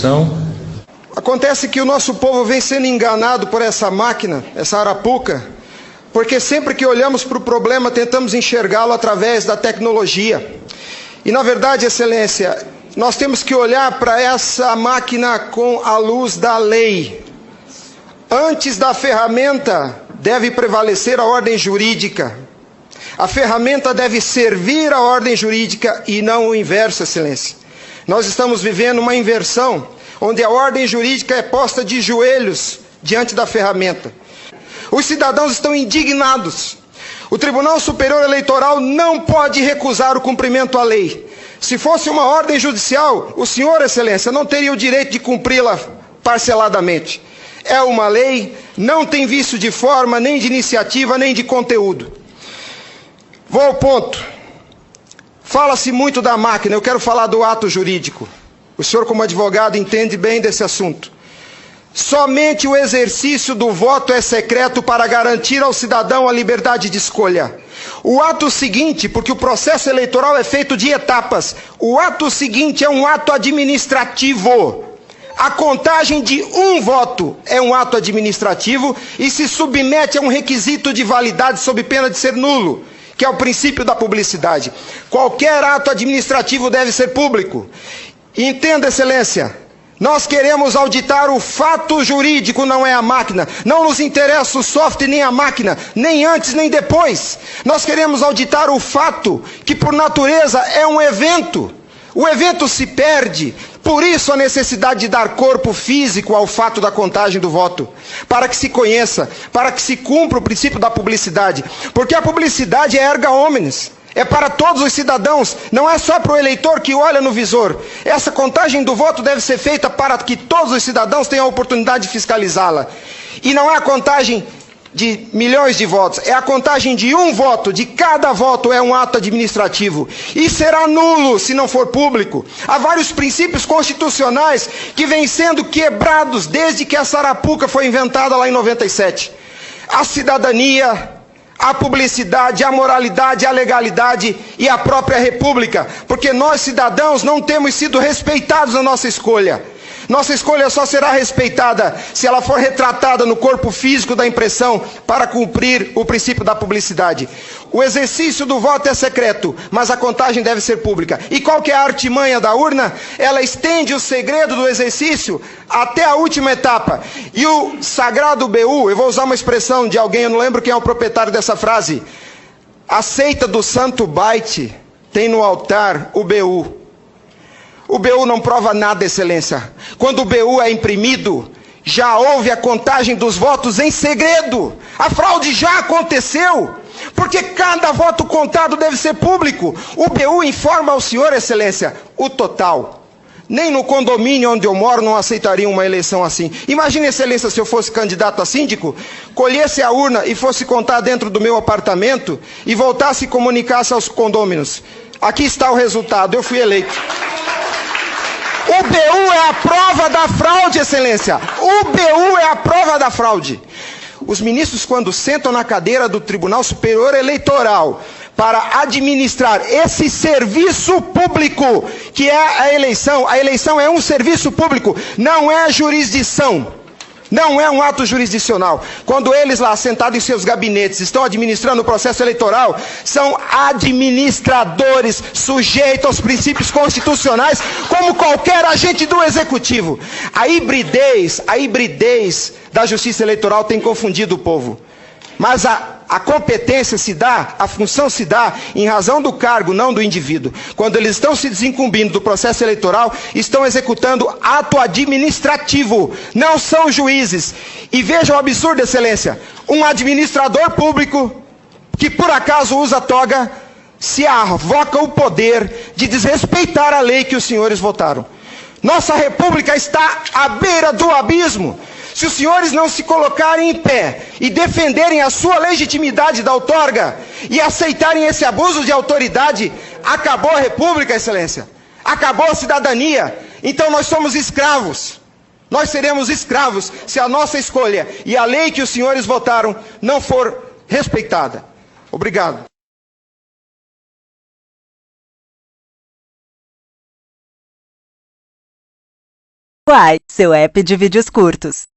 discussão. Acontece que o nosso povo vem sendo enganado por essa máquina, essa arapuca, porque sempre que olhamos para o problema tentamos enxergá-lo através da tecnologia. E na verdade, Excelência, nós temos que olhar para essa máquina com a luz da lei. Antes da ferramenta deve prevalecer a ordem jurídica. A ferramenta deve servir a ordem jurídica e não o inverso, Excelência. Nós estamos vivendo uma inversão, onde a ordem jurídica é posta de joelhos diante da ferramenta. Os cidadãos estão indignados. O Tribunal Superior Eleitoral não pode recusar o cumprimento à lei. Se fosse uma ordem judicial, o senhor, Excelência, não teria o direito de cumpri-la parceladamente. É uma lei, não tem vício de forma, nem de iniciativa, nem de conteúdo. Vou ao ponto. Fala-se muito da máquina, eu quero falar do ato jurídico. O senhor, como advogado, entende bem desse assunto. Somente o exercício do voto é secreto para garantir ao cidadão a liberdade de escolha. O ato seguinte, porque o processo eleitoral é feito de etapas, o ato seguinte é um ato administrativo. A contagem de um voto é um ato administrativo e se submete a um requisito de validade sob pena de ser nulo, que é o princípio da publicidade. Qualquer ato administrativo deve ser público. Entenda, Excelência, nós queremos auditar o fato jurídico, não é a máquina. Não nos interessa o software nem a máquina, nem antes nem depois. Nós queremos auditar o fato, que por natureza é um evento. O evento se perde, por isso a necessidade de dar corpo físico ao fato da contagem do voto, para que se conheça, para que se cumpra o princípio da publicidade, porque a publicidade é erga omnes, é para todos os cidadãos, não é só para o eleitor que olha no visor. Essa contagem do voto deve ser feita para que todos os cidadãos tenham a oportunidade de fiscalizá-la. E não é a contagem de milhões de votos, é a contagem de um voto, de cada voto é um ato administrativo. E será nulo se não for público. Há vários princípios constitucionais que vêm sendo quebrados desde que essa arapuca foi inventada lá em 97. A cidadania, a publicidade, a moralidade, a legalidade e a própria república. Porque nós, cidadãos, não temos sido respeitados na nossa escolha. Nossa escolha só será respeitada se ela for retratada no corpo físico da impressão para cumprir o princípio da publicidade. O exercício do voto é secreto, mas a contagem deve ser pública. E qual que é a artimanha da urna? Ela estende o segredo do exercício até a última etapa. E o sagrado BU, eu vou usar uma expressão de alguém, eu não lembro quem é o proprietário dessa frase. A seita do santo byte tem no altar o BU. O BU não prova nada, Excelência. Quando o BU é imprimido, já houve a contagem dos votos em segredo. A fraude já aconteceu, porque cada voto contado deve ser público. O BU informa ao senhor, Excelência, o total. Nem no condomínio onde eu moro não aceitaria uma eleição assim. Imagine, Excelência, se eu fosse candidato a síndico, colhesse a urna e fosse contar dentro do meu apartamento e voltasse e comunicasse aos condôminos. Aqui está o resultado, eu fui eleito. O BU é a prova da fraude, Excelência. O BU é a prova da fraude. Os ministros, quando sentam na cadeira do Tribunal Superior Eleitoral para administrar esse serviço público, que é a eleição é um serviço público, não é jurisdição. Não é um ato jurisdicional. Quando eles lá, sentados em seus gabinetes, estão administrando o processo eleitoral, são administradores sujeitos aos princípios constitucionais, como qualquer agente do executivo. A hibridez da justiça eleitoral tem confundido o povo. Mas a competência se dá, a função se dá em razão do cargo, não do indivíduo. Quando eles estão se desincumbindo do processo eleitoral, estão executando ato administrativo, não são juízes. E veja o absurdo, Excelência, um administrador público que por acaso usa toga, se arvoca o poder de desrespeitar a lei que os senhores votaram. Nossa república está à beira do abismo. Se os senhores não se colocarem em pé e defenderem a sua legitimidade da outorga e aceitarem esse abuso de autoridade, acabou a república, Excelência. Acabou a cidadania. Então nós somos escravos. Nós seremos escravos se a nossa escolha e a lei que os senhores votaram não for respeitada. Obrigado. Uai, seu app de vídeos curtos.